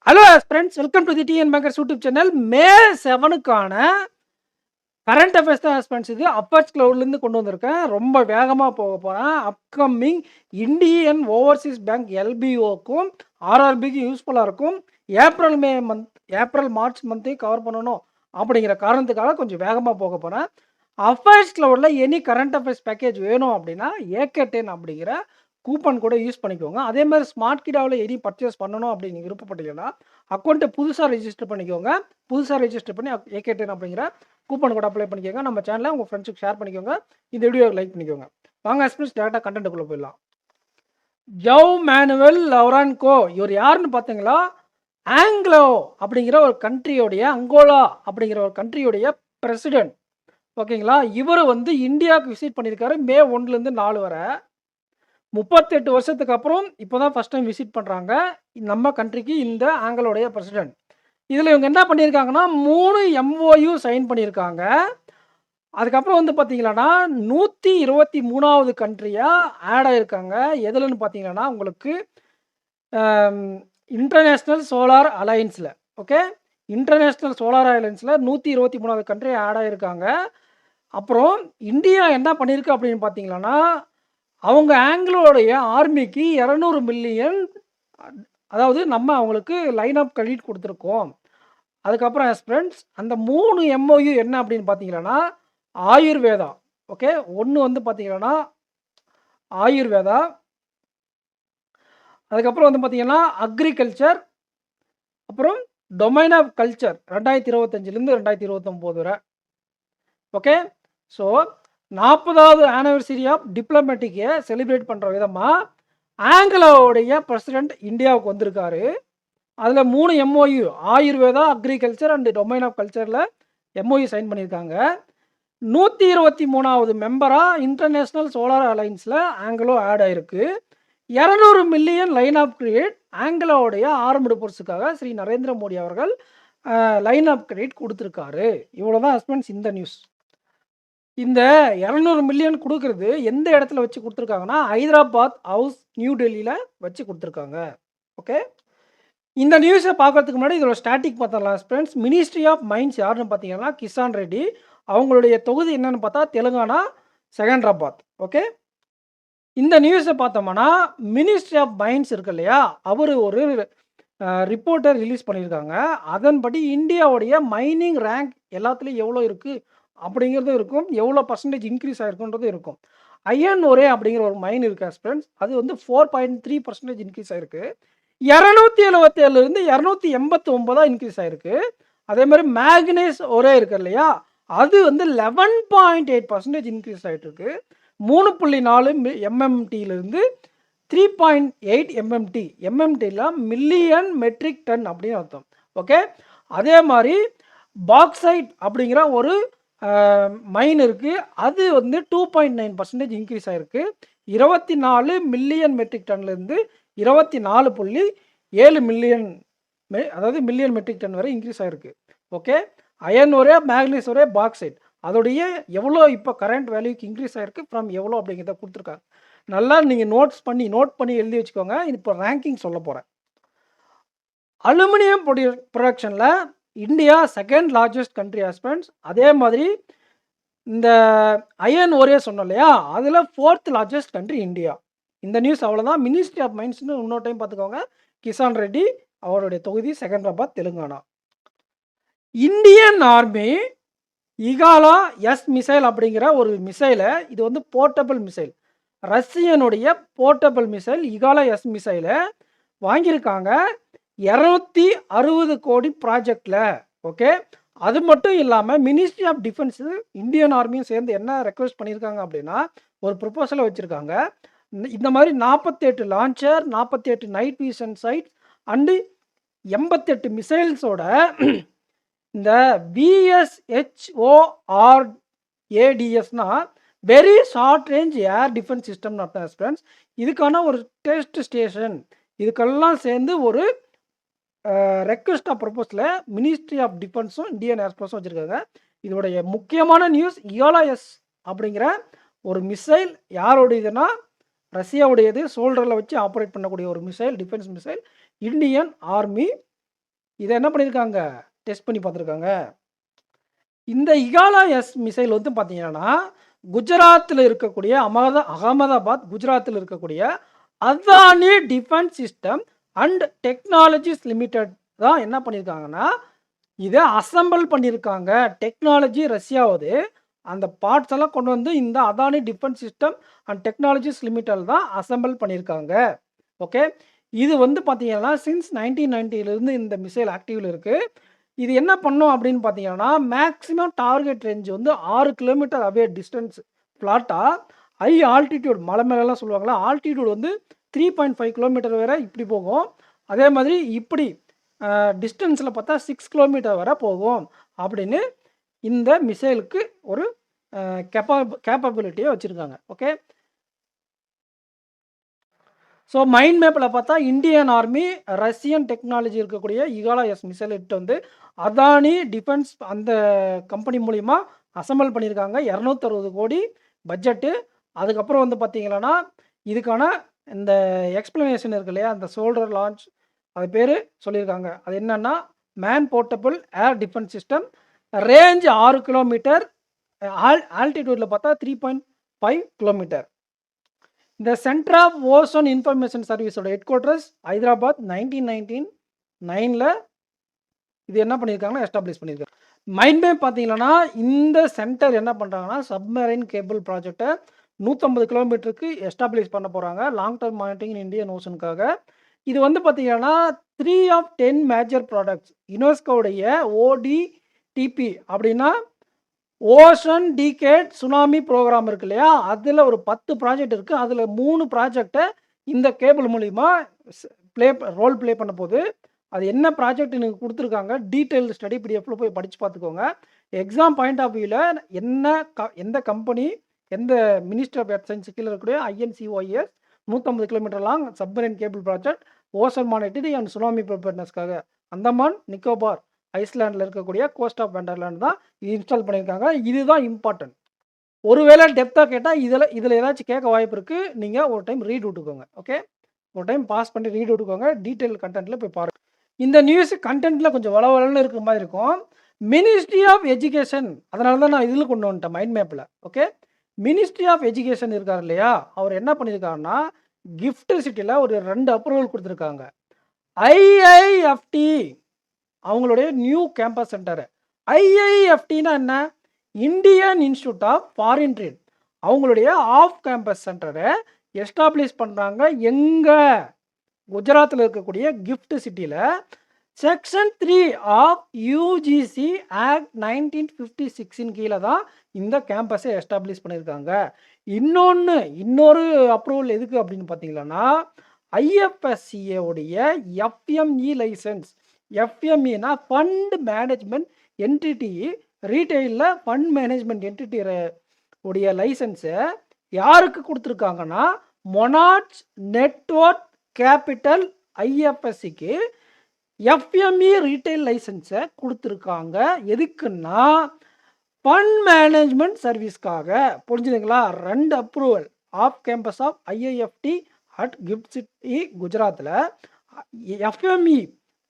Hello friends, welcome to the TN bankers YouTube channel. May 7க்கான current affairs தான் friends. இது affairs கிளவுட்லேருந்து கொண்டு வந்திருக்கேன். ரொம்ப வேகமாக போக போகிறேன். அப்கமிங் இந்தியன் ஓவர்சீஸ் பேங்க் எல்பிஓக்கும் ஆர்ஆர்பிக்கும் யூஸ்ஃபுல்லாக இருக்கும். ஏப்ரல் மார்ச் மந்த்தையும் கவர் பண்ணணும் அப்படிங்கிற காரணத்துக்காக கொஞ்சம் வேகமாக போக போகிறேன். அஃபேர்ஸ் கிளவுடில் எனி கரண்ட் அஃபேர்ஸ் பேக்கேஜ் வேணும் அப்படின்னா AK10 அப்படிங்கிற கூப்பன் கூட யூஸ் பண்ணிக்கோங்க. அதே மாதிரி ஸ்மார்ட் கிடாவில் எனி பர்ச்சேஸ் பண்ணணும் அப்படின்னு விருப்பப்பட்டீங்கன்னா அக்கௌண்ட்டை புதுசாக ரெஜிஸ்டர் பண்ணிக்கோங்க. புதுசாக ரெஜிஸ்டர் பண்ணி AK10 அப்படிங்கிற கூப்பன் கூட அப்ளை பண்ணிக்கோங்க. நம்ம சேனலை உங்கள் ஃப்ரெண்ட்ஸுக்கு ஷேர் பண்ணிக்கோங்க. இந்த வீடியோ லைக் பண்ணிக்கோங்க. வாங்க எக்ஸ்பிரஸ் டேரெக்டாக கண்டென்ட்டுக்குள்ளே போயிடலாம். ஜவ் மேனுவல் லவ்ரான்கோ இவர் யாருன்னு பார்த்தீங்களா? ஆங்கிலோ அப்படிங்கிற ஒரு கண்ட்ரியோடைய, அங்கோலா அப்படிங்கிற ஒரு கண்ட்ரியோடைய பிரசிடென்ட். ஓகேங்களா? இவர் வந்து இந்தியாவுக்கு விசிட் பண்ணியிருக்காரு மே 1லேருந்து 4 வரை. 38 வருஷத்துக்கு அப்புறம் இப்போ தான் ஃபஸ்ட் டைம் விசிட் பண்ணுறாங்க நம்ம கண்ட்ரிக்கு இந்த ஆங்கிலோடைய பிரசிடென்ட். இதில் இவங்க என்ன பண்ணியிருக்காங்கன்னா 3 MOU சைன் பண்ணியிருக்காங்க. அதுக்கப்புறம் வந்து பார்த்தீங்கன்னா 123வது கண்ட்ரியாக ஆட் ஆகிருக்காங்க. எதுலன்னு பார்த்தீங்கன்னா உங்களுக்கு இன்டர்நேஷ்னல் சோலார் அலையன்ஸில். ஓகே, இன்டர்நேஷ்னல் சோலார் அலையன்ஸில் 123வது கண்ட்ரி ஆட் ஆகிருக்காங்க. அப்புறம் இந்தியா என்ன பண்ணியிருக்கு அப்படின்னு பார்த்தீங்கன்னா அவங்க ஆங்கிலோடைய ஆர்மிக்கு 200 மில்லியன், அதாவது நம்ம அவங்களுக்கு லைன் ஆஃப் கிரெடிட் கொடுத்துருக்கோம். அதுக்கப்புறம் ஃப்ரெண்ட்ஸ் அந்த 3 MOU என்ன அப்படின்னு பார்த்தீங்கன்னா ஆயுர்வேதா. ஓகே, ஒன்று வந்து பார்த்தீங்கன்னா ஆயுர்வேதா, அதுக்கப்புறம் வந்து பார்த்தீங்கன்னா அக்ரிகல்ச்சர், அப்புறம் டொமைன் ஆஃப் கல்ச்சர் 2025லேருந்து 2029 வரை. ஓகே, ஸோ 40வது ஆனிவர்சரி ஆஃப் டிப்ளமேட்டிக்கை செலிப்ரேட் பண்ணுற விதமாக ஆங்கிலோடைய பிரசிடென்ட் இந்தியாவுக்கு வந்திருக்காரு. அதில் 3 MOU Ayurveda, agriculture and domain of கல்ச்சரில் MOU சைன் பண்ணியிருக்காங்க. 123வது மெம்பராக இன்டர்நேஷ்னல் சோலார் அலையன்ஸில் ஆங்கிலோ ஆட் ஆகிருக்கு. 200 மில்லியன் லைன் ஆஃப் கிரெடிட் ஆங்கிலோடைய ஆர்ம்டு போர்ஸுக்காக ஸ்ரீ நரேந்திர மோடி அவர்கள் லைன் ஆஃப் கிரெடிட் கொடுத்துருக்காரு. இவ்வளோ தான் ஹஸ்பண்ட்ஸ் இந்த நியூஸ். இந்த 200 மில்லியன் கொடுக்குறது எந்த இடத்துல வச்சு கொடுத்துருக்காங்கன்னா ஹைதராபாத் ஹவுஸ், நியூ டெல்லியில் வச்சு கொடுத்துருக்காங்க. ஓகே, இந்த நியூஸை பார்க்கறதுக்கு முன்னாடி இதோட ஸ்டாட்டிக் பார்த்தரலாம் ஃப்ரெண்ட்ஸ். மினிஸ்ட்ரி ஆஃப் மைன்ஸ் யாருன்னு பார்த்தீங்கன்னா கிஷான் ரெட்டி. அவங்களுடைய தொகுதி என்னன்னு பார்த்தா தெலுங்கானா, செகந்திராபாத். ஓகே, இந்த நியூஸை பார்த்தோம்னா மினிஸ்ட்ரி ஆஃப் மைன்ஸ் இருக்கு இல்லையா, அவர் ஒரு ரிப்போர்ட்டை ரிலீஸ் பண்ணியிருக்காங்க. அதன்படி இந்தியாவுடைய மைனிங் ரேங்க் எல்லாத்துலேயும் எவ்வளோ இருக்குது அப்படிங்கிறதும் இருக்கும், எவ்வளோ பர்சன்டேஜ் இன்க்ரீஸ் ஆகிருக்குன்றதும் இருக்கும். அயன் ஒரே அப்படிங்கிற ஒரு மைன் இருக்கு ஃப்ரெண்ட்ஸ், அது வந்து 4.3% இன்க்ரீஸ் ஆகிருக்கு. 277லேருந்து 289 இன்க்ரீஸ் ஆகிருக்கு. அதே மாதிரி மேக்னேஸ் ஒரே இருக்கு இல்லையா, அது வந்து 11.8% இன்க்ரீஸ் ஆகிட்டு இருக்கு. 3.4 MMTலேருந்து 3.8 MMT. MMTல மில்லியன் மெட்ரிக் டன் அப்படின்னு அர்த்தம். ஓகே, அதே மாதிரி பாக்சைட் அப்படிங்கிற ஒரு மைன் இருக்குது, அது வந்து 2.9% இன்க்ரீஸ் ஆகிருக்கு. 24 மில்லியன் மெட்ரிக் டன்லேருந்து 24.7 மில்லியன், அதாவது மில்லியன் மெட்ரிக் டன் வரை இன்க்ரீஸ் ஆகிருக்கு. ஓகே, அயன் ஒரே, மேக்னீஸ் ஒரே, பாக்சைட் அதோடைய எவ்வளோ இப்போ கரண்ட் வேல்யூக்கு இன்க்ரீஸ் ஆகிருக்கு, ஃப்ரம் எவ்வளோ அப்படிங்கிறத கொடுத்துருக்காங்க. நல்லா நீங்கள் நோட் பண்ணி எழுதி வச்சுக்கோங்க. இப்போ ரேங்கிங் சொல்ல போகிறேன். அலுமினியம் ப்ரொடக்ஷனில் இந்தியா செகண்ட் லார்ஜஸ்ட் கண்ட்ரி ஹஸ்பண்ட்ஸ். அதே மாதிரி இந்த அயன் ஒரே சொன்னோம் இல்லையா, அதில் 4th லார்ஜஸ்ட் கண்ட்ரி இந்தியா. இந்த நியூஸ் அவ்வளோதான். மினிஸ்ட்ரி ஆஃப் மைன்ஸ்னு இன்னொரு டைம் பார்த்துக்கோங்க. கிஷான் ரெட்டி, அவருடைய தொகுதி Secunderabad, Telangana. Indian army Igla S missile அப்படிங்கிற ஒரு மிசைலை, இது வந்து போர்ட்டபிள் மிசைல், ரஷ்யனுடைய போர்ட்டபிள் மிசைல் இகாலா எஸ் மிசைலை வாங்கியிருக்காங்க 260 கோடி ப்ராஜெக்டில். ஓகே, அது மட்டும் இல்லாமல் மினிஸ்ட்ரி ஆஃப் டிஃபென்ஸு இந்தியன் ஆர்மியும் சேர்ந்து என்ன ரெக்வெஸ்ட் பண்ணியிருக்காங்க அப்படின்னா ஒரு ப்ரொப்போசலை வச்சுருக்காங்க. இந்த மாதிரி 48 launcher, 48 night vision sights and 88 மிசைல்ஸோட இந்த VSHORADSனா very short range air defence சிஸ்டம்னு அர்த்தம் ஃப்ரெண்ட்ஸ். இதுக்கான ஒரு டெஸ்ட் ஸ்டேஷன், இதுக்கெல்லாம் சேர்ந்து ஒரு ரெக்வெஸ்ட் ஆஃப் ப்ரொப்போஸில் மினிஸ்ட்ரி ஆஃப் டிஃபென்ஸும் இந்தியன் ஏர்ஃபோர்ஸும் வச்சுருக்காங்க. இதோடைய முக்கியமான நியூஸ், இயாலா எஸ் அப்படிங்கிற ஒரு மிசைல் யாரோடையதுன்னா ரஷ்யாவுடையது. ஷோல்டரில் வச்சு ஆப்ரேட் பண்ணக்கூடிய ஒரு missile, defence missile. Indian army இதை என்ன பண்ணியிருக்காங்க, டெஸ்ட் பண்ணி பார்த்துருக்காங்க. இந்த இகாலா எஸ் மிசைல் வந்து பார்த்தீங்கன்னா, குஜராத்தில் இருக்கக்கூடிய அகமதாபாத் குஜராத்தில் இருக்கக்கூடிய Adani defence system and technologies limited தான் என்ன பண்ணியிருக்காங்கன்னா, இதை அசெம்பிள் பண்ணியிருக்காங்க. டெக்னாலஜி ரஷ்யாவது அந்த பார்ட்ஸ் எல்லாம் கொண்டு வந்து இந்த Adani defence system and technologies limited தான் அசெம்பிள் பண்ணியிருக்காங்க. ஓகே. இது வந்து பார்த்தீங்கன்னா சின்ஸ் 1990லேருந்து இந்த மிசைல் ஆக்டிவில் இருக்குது. இது என்ன பண்ணும் அப்படின்னு பார்த்தீங்கன்னா, மேக்ஸிமம் டார்கெட் ரேஞ்ச் வந்து 6 கிலோமீட்டர் அவே டிஸ்டன்ஸ் ஃப்ளாட்டாக ஹை ஆல்டிடியூட் மலை மேலெலாம் சொல்லுவாங்களா, ஆல்டிடியூட் வந்து 3.5 கிலோமீட்டர் வரை இப்படி போகும். அதே மாதிரி இப்படி டிஸ்டன்ஸில் பார்த்தா 6 கிலோமீட்டர் வரை போகும் அப்படின்னு இந்த மிசைலுக்கு ஒரு கேப்பபிலிட்டியை வச்சுருக்காங்க. ஓகே. ஸோ மைண்ட் மேப்பில் பார்த்தா இந்தியன் ஆர்மி ரஷ்யன் டெக்னாலஜி இருக்கக்கூடிய இகாலா எஸ் மிசைல் வந்து அதானி டிஃபென்ஸ் அந்த கம்பெனி மூலிமா அசெம்பிள் பண்ணியிருக்காங்க. 260 கோடி பட்ஜெட்டு. அதுக்கப்புறம் வந்து பார்த்தீங்கன்னா இதுக்கான இந்த எக்ஸ்ப்ளனேஷன் இருக்கு இல்லையா, அந்த ஷோல்டர் லான்ச் அது பேர் சொல்லியிருக்காங்க. அது என்னென்னா man portable air defence system, range 6 kilometre, ஆல்டிடியூடில் பார்த்தா 3.5 கிலோமீட்டர். இந்த சென்டர் ஆஃப் ஓசோன் இன்ஃபர்மேஷன் சர்வீஸோட ஹெட் குவார்ட்டர்ஸ் ஹைதராபாத் 1999ல் இது என்ன பண்ணியிருக்காங்கன்னா எஸ்டாப்ளிஷ் பண்ணியிருக்காங்க. மைண்ட் மேப் பார்த்தீங்கன்னா இந்த சென்டர் என்ன பண்ணுறாங்கன்னா சப்மரைன் கேபிள் ப்ராஜெக்டை 150 கிலோமீட்டருக்கு எஸ்டாப்ளிஷ் பண்ண போகிறாங்க லாங் டர்ம் மானிட்டரிங் இந்தியன் ஓஷனுக்காக. இது வந்து பார்த்தீங்கன்னா 3 ஆஃப் 10 மேஜர் ப்ராடக்ட்ஸ் யுனெஸ்கோடைய ODTP அப்படின்னா ஓஷன் டிகேட் சுனாமி ப்ரோக்ராம் இருக்கு இல்லையா, அதில் ஒரு 10 ப்ராஜெக்ட் இருக்குது. அதில் 3 ப்ராஜெக்டை இந்த கேபிள் மூலிமா ரோல் ப்ளே பண்ண போது. அது என்ன ப்ராஜெக்ட் எனக்கு கொடுத்துருக்காங்க, டீட்டெயில் ஸ்டடி பிடிஎஃப்ல போய் படித்து பார்த்துக்கோங்க. எக்ஸாம் பாயிண்ட் ஆஃப் வியூவில் எந்த கம்பெனி எந்த மினிஸ்டர் ஆஃப் எர்த் சயின்ஸ் கீழே இருக்கக்கூடிய INCOES 150 kilometre long submarine cable project ocean monitoring and tsunami ப்ரிப்பேர்னஸ்க்காக அந்தமான் நிக்கோபார் ஐஸ்லாண்டில் இருக்கக்கூடிய கோஸ்ட் ஆஃப் வெண்டர்லேண்ட் தான் இது இன்ஸ்டால் பண்ணியிருக்காங்க. இதுதான் இம்பார்ட்டன்ட். ஒருவேளை டெப்த்தாக கேட்டால் இதில் ஏதாச்சும் கேட்க வாய்ப்பு இருக்குது. நீங்கள் ஒரு டைம் ரீட் விட்டுக்கோங்க. ஓகே, ஒரு டைம் பாஸ் பண்ணி ரீட் விட்டுக்கோங்க. டீட்டெயில் கண்டென்ட்டில் போய் பாருங்கள். இந்த நியூஸ் கண்டென்ட்டில் கொஞ்சம் வளவலன்னு இருக்கிற மாதிரி இருக்கும். மினிஸ்ட்ரி ஆஃப் எஜுகேஷன், அதனால தான் நான் இதில் கொண்டு வந்துட்டேன் மைண்ட் மேப்பில். ஓகே, மினிஸ்ட்ரி ஆஃப் எஜுகேஷன் இருக்கார் இல்லையா, அவர் என்ன பண்ணியிருக்காருன்னா கிஃப்ட் சிட்டியில் ஒரு 2 அப்ரூவல் கொடுத்துருக்காங்க. IIFT அவங்களுடைய நியூ கேம்பஸ் சென்டர். IIFTனா என்ன, Indian institute of foreign trade, அவங்களுடைய ஆஃப் கேம்பஸ் சென்டரை எஸ்டாப்ளிஷ் பண்ணுறாங்க. எங்கே, குஜராத்தில் இருக்கக்கூடிய கிஃப்ட் சிட்டியில். செக்ஷன் 3 ஆஃப் UGC ஆக்ட் 1956 கீழே தான் இந்த கேம்பஸை எஸ்டாப்ளிஷ் பண்ணியிருக்காங்க. இன்னொரு அப்ரூவல் எதுக்கு அப்படின்னு பார்த்தீங்கன்னா IFSCA உடைய FME லைசன்ஸ். FMEனா ஃபண்ட் மேனேஜ்மெண்ட் என்டிட்டி, ரீட்டெயிலில் ஃபண்ட் மேனேஜ்மெண்ட் என்டிட்டி உடைய லைசன்ஸை யாருக்கு கொடுத்துருக்காங்கன்னா மொனார்ச் நெட்வொர்க் கேபிட்டல் IFSCக்கு FME ரீட்டைல் லைசன்ஸை கொடுத்துருக்காங்க. எதுக்குன்னா ஃபண்ட் மேனேஜ்மெண்ட் சர்வீஸ்க்காக. புரிஞ்சுதுங்களா? 2 approval of campus of IIFT at GIFT city குஜராத்தில் FME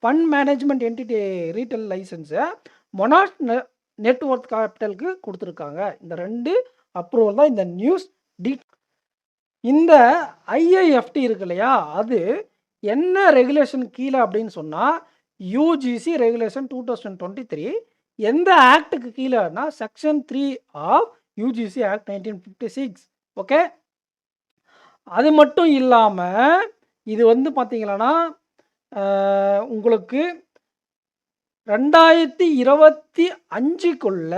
fund management entity retail லைசன்ஸை மொனார்ச் நெட்வொர்க் கேபிட்டலுக்கு கொடுத்துருக்காங்க. இந்த 2 அப்ரூவல் தான் இந்த நியூஸ். இந்த IIFT இருக்கு இல்லையா, அது என்ன ரெகுலேஷன் கீழே அப்படின்னு சொன்னால் UGC ரெகுலேஷன் 2023. எந்த ஆக்டுக்கு கீழேனா section 3 of UGC act 1956. Okay, அது மட்டும் இல்லாமல் இது வந்து பார்த்தீங்கன்னா உங்களுக்கு 2025க்குள்ள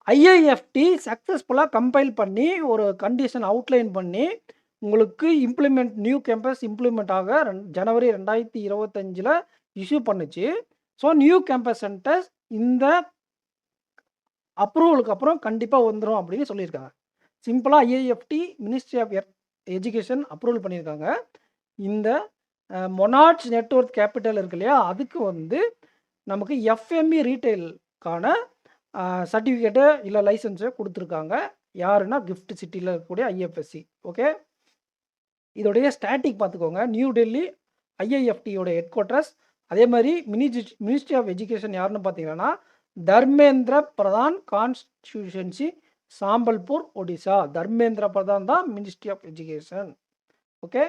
IIFT சக்ஸஸ்ஃபுல்லாக கம்பைல் பண்ணி ஒரு கண்டிஷன் அவுட்லைன் பண்ணி உங்களுக்கு நியூ கேம்பஸ் இம்ப்ளிமெண்ட் ஆக ஜனவரி 2025 இஷ்யூ பண்ணுச்சு. ஸோ நியூ கேம்பஸ் சென்டர்ஸ் இந்த அப்ரூவலுக்கு அப்புறம் கண்டிப்பாக வந்துடும் அப்படின்னு சொல்லியிருக்காங்க. சிம்பிளாக IIFT ministry of education approval பண்ணியிருக்காங்க. இந்த மொனார்ச் நெட்வொர்க் கேபிட்டல் இருக்கு இல்லையா, அதுக்கு வந்து நமக்கு FME ரீட்டைலுக்கான சர்டிஃபிகேட்டு இல்லை லைசன்ஸை கொடுத்துருக்காங்க. யாருன்னா கிஃப்ட் சிட்டியில் இருக்கக்கூடிய IFSC. ஓகே, இதோடைய ஸ்டாட்டிக் பார்த்துக்கோங்க. நியூ டெல்லி IIFTயோட ஹெட் குவார்ட்டர்ஸ் அதே மாதிரி மினிஸ்ட்ரி ஆஃப் எஜுகேஷன் யாருன்னு பார்த்தீங்கன்னா தர்மேந்திர பிரதான், கான்ஸ்டியூஷன்சி சாம்பல்பூர், ஒடிசா. தர்மேந்திர பிரதான் தான் மினிஸ்ட்ரி ஆஃப் எஜுகேஷன். ஓகே,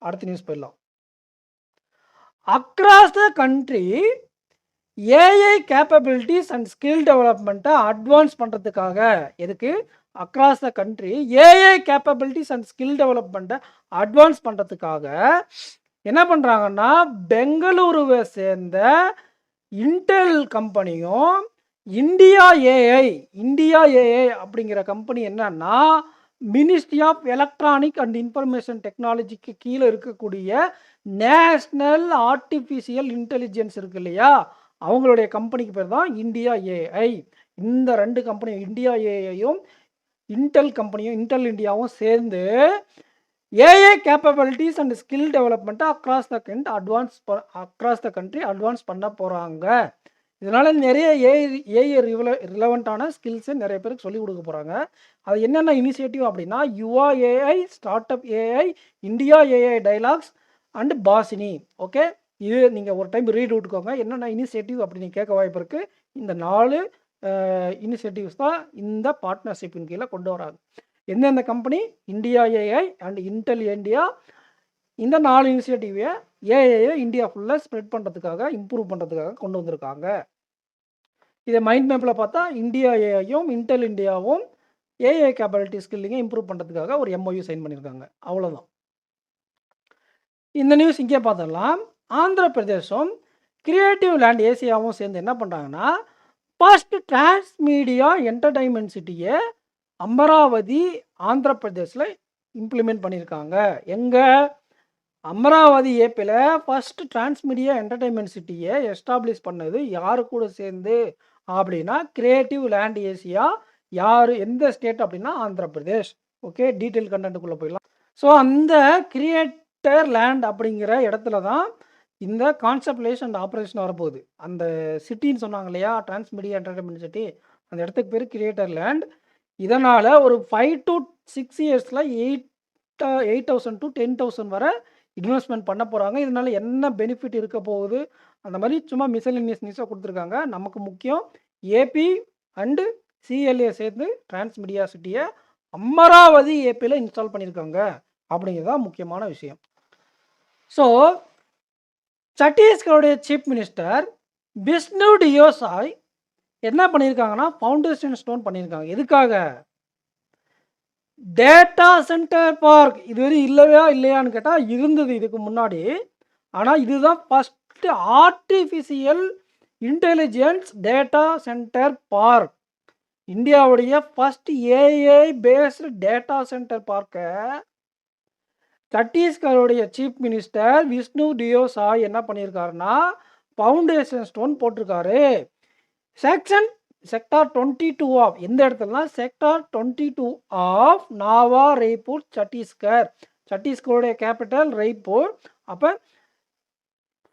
அடுத்த நியூஸ் போயிடலாம். Across the country AI capabilities and skill டெவலப்மெண்ட்டை அட்வான்ஸ் பண்ணுறதுக்காக, எதுக்கு? Across the country AI capabilities and skill டெவலப்மெண்ட்டை அட்வான்ஸ் பண்ணுறதுக்காக என்ன பண்ணுறாங்கன்னா, பெங்களூருவை சேர்ந்த இன்டெல் கம்பெனியும் இந்தியா ஏஐ அப்படிங்கிற கம்பெனி என்னன்னா, ministry of electronic and information டெக்னாலஜிக்கு கீழே இருக்கக்கூடிய நேஷ்னல் ஆர்டிஃபிஷியல் இன்டெலிஜென்ஸ் இருக்கு இல்லையா, அவங்களுடைய கம்பெனிக்கு பேர் தான் இந்தியா ஏஐ. இந்த 2 கம்பெனியும், இந்தியா ஏஐயும் இன்டெல் கம்பெனியும், இன்டெல் இந்தியாவும் சேர்ந்து ஏஐ கேப்பபிலிட்டிஸ் அண்ட் ஸ்கில் டெவலப்மெண்ட்டை அக்ராஸ் த கண்ட்ரி அட்வான்ஸ் பண்ண போகிறாங்க. இதனால் நிறைய ஏஐ ரிலவெண்ட்டான ஸ்கில்ஸை நிறைய பேருக்கு சொல்லிக் கொடுக்க போகிறாங்க. அது என்னென்ன இனிஷியேட்டிவ் அப்படின்னா, Yuva AI, startup AI, India AI dialogues and Bhashini. Okay, இது நீங்கள் ஒரு டைம் ரீட் விட்டுக்கோங்க. என்னென்ன இனிஷியேட்டிவ் அப்படின்னு கேட்க வாய்ப்பு இருக்குது. இந்த 4 இனிஷியேட்டிவ்ஸ் தான் இந்த பார்ட்னர்ஷிப்பின் கீழே கொண்டு வராங்க. எந்தெந்த company? India AI and Intel India. இந்த 4 இனிஷியேட்டிவை ஏஐயை இந்தியா ஃபுல்லாக ஸ்ப்ரெட் பண்ணுறதுக்காக, இம்ப்ரூவ் பண்ணுறதுக்காக கொண்டு வந்திருக்காங்க. இதை மைண்ட் மேப்பில் பார்த்தா இந்தியா ஏஐயும் இன்டெல் இந்தியாவும் ஏஐ கேப்பபிலிட்டி ஸ்கில்லிங்கை இம்ப்ரூவ் பண்ணுறதுக்காக ஒரு எம்ஓயு சைன் பண்ணியிருக்காங்க. அவ்வளோதான். இந்த நியூஸ் இங்கே பார்த்துடலாம். ஆந்திர பிரதேசம் கிரியேட்டிவ் லேண்ட் ஏசியாவும் சேர்ந்து என்ன பண்ணுறாங்கன்னா, ஃபர்ஸ்ட் டிரான்ஸ்மீடியா என்டர்டைன்மெண்ட் சிட்டியை அமராவதி ஆந்திர பிரதேசில் இம்ப்ளிமெண்ட் பண்ணியிருக்காங்க. எங்கே? அமராவதி ஏபியில் ஃபர்ஸ்ட் டிரான்ஸ்மீடியா என்டர்டைன்மெண்ட் சிட்டியை எஸ்டாப்ளிஷ் பண்ணது யாரு கூட சேர்ந்து அப்படின்னா, கிரியேட்டிவ் லேண்ட் ஏசியா. யார், எந்த ஸ்டேட் அப்படின்னா ஆந்திர பிரதேஷ். ஓகே, டீட்டெயில் கண்டென்ட்டுக்குள்ளே போயிடலாம். ஸோ அந்த கிரியேட்டர் லேண்ட் அப்படிங்கிற இடத்துல தான் இந்த கான்செப்ட்லேஷன் அண்ட் ஆப்ரேஷன் வரப்போகுது. அந்த சிட்டின்னு சொன்னாங்க இல்லையா, டிரான்ஸ்மீடியா என்டர்டைன்மெண்ட் சிட்டி, அந்த இடத்துக்கு பேர் கிரியேட்டர் லேண்ட். இதனால் ஒரு 5 to 6 இயர்ஸில் 8,000 to 10,000 வரை இன்வெஸ்ட்மெண்ட் பண்ண போகிறாங்க. இதனால் என்ன பெனிஃபிட் இருக்க போகுது, அந்த மாதிரி சும்மா மிசலினியஸ் நியூஸாக கொடுத்துருக்காங்க. நமக்கு முக்கியம் ஏபி அண்டு சிஎல்ஏ சேர்ந்து டிரான்ஸ்மீடியா சிட்டியை அமராவதி ஏபியில் இன்ஸ்டால் பண்ணியிருக்காங்க அப்படிங்கிறது தான் முக்கியமான விஷயம். ஸோ சத்தீஸ்கருடைய சீஃப் மினிஸ்டர் விஷ்ணு டியோ சாய் என்ன பண்ணியிருக்காங்கன்னா, ஃபவுண்டேஷன் ஸ்டோன் பண்ணியிருக்காங்க. எதுக்காக? Data centre park. இதுவரை இல்லையான்னு கேட்டால் இருந்தது இதுக்கு முன்னாடி. ஆனால் இதுதான் first artificial intelligence data centre park. இந்தியாவுடைய first AI based data centre பார்க்கை சத்தீஸ்கருடைய சீஃப் மினிஸ்டர் விஷ்ணு டியோ சாய் என்ன பண்ணியிருக்காருன்னா, ஃபவுண்டேஷன் ஸ்டோன் போட்டிருக்காரு. செக்டார் 22 ஆஃப் எந்த இடத்துலனா, செக்டார் 22 ஆஃப் நாவா ரெய்ப்பூர், சத்தீஸ்கர். சத்தீஸ்கருடைய கேபிட்டல் ரெய்ப்பூர். அப்போ